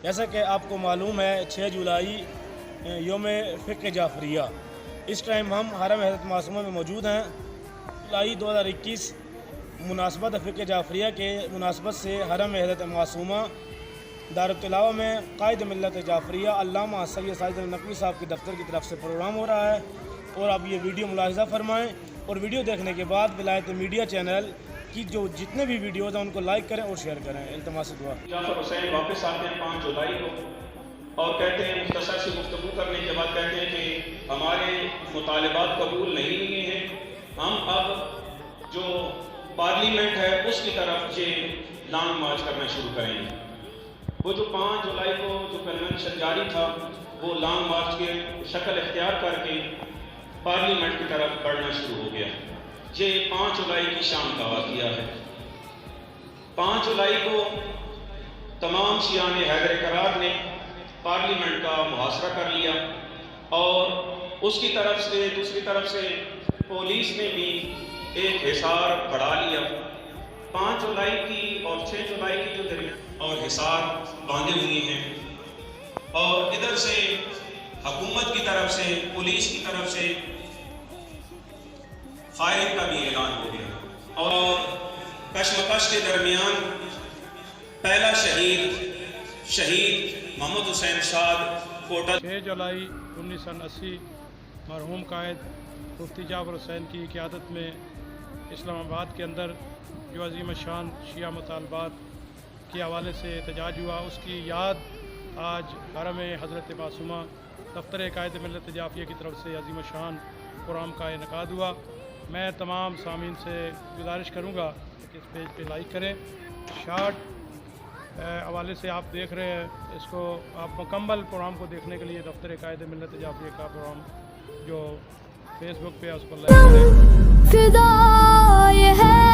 جیسا کہ آپ کو معلوم ہے 6 جولائی یوم فقہ جعفریہ، اس ٹائم ہم حرم حضرت معصومہ میں موجود ہیں۔ جولائی 2021 مناسبت فقہ جعفریہ کے مناسبت سے حرم حضرت معصومہ دارالتلاوہ میں قائد ملت جعفریہ علامہ سید ساجد نقوی صاحب کے دفتر کی طرف سے پروگرام ہو رہا ہے، اور آپ یہ ویڈیو ملاحظہ فرمائیں، اور ویڈیو دیکھنے کے بعد ولایت میڈیا چینل کی جو جتنے بھی ویڈیوز ہیں ان کو لائک کریں اور شیئر کریں۔ التماس دعا۔ جعفر حسین واپس آتے ہیں 5 جولائی کو اور کہتے ہیں، مختصر سے گفتگو کرنے کے بعد کہتے ہیں کہ ہمارے مطالبات قبول نہیں ہوئے ہیں، ہم اب جو پارلیمنٹ ہے اس کی طرف یہ لانگ مارچ کرنا شروع کریں گے۔ وہ جو 5 جولائی کو جو کنونشن جاری تھا وہ لانگ مارچ کے شکل اختیار کر کے پارلیمنٹ کی طرف بڑھنا شروع ہو گیا۔ یہ 5 جولائی کی شام کا واقعہ ہے۔ 5 جولائی کو تمام شیعان حیدر کرار نے پارلیمنٹ کا محاصرہ کر لیا، اور اس کی طرف سے دوسری طرف سے پولیس نے بھی ایک حصار بڑھا لیا۔ 5 جولائی کی اور 6 جولائی کی جو درمیان اور حصار باندھے ہوئے ہیں، اور ادھر سے حکومت کی طرف سے پولیس کی طرف سے فائرنگ کا بھی اعلان ہو گیا، اور کشمکش کے درمیان پہلا شہید محمد حسین شاد کوٹا 6 جولائی 1980 مرحوم قائد مفتی جعفر حسین کی قیادت میں اسلام آباد کے اندر جو عظیم الشان شیعہ مطالبات کے حوالے سے احتجاج ہوا، اس کی یاد آج حرم حضرت معصومہ دفتر قائد ملت جعفریہ کی طرف سے عظیم الشان پروگرام کا انعقاد ہوا۔ میں تمام سامعین سے گزارش کروں گا کہ اس پیج پہ لائک کریں۔ شارٹ حوالے سے آپ دیکھ رہے ہیں، اس کو آپ مکمل پروگرام کو دیکھنے کے لیے دفتر قائد ملت جعفریہ کا پروگرام جو فیس بک پہ ہے اس پر لائک کریں۔ فدا یہ ہے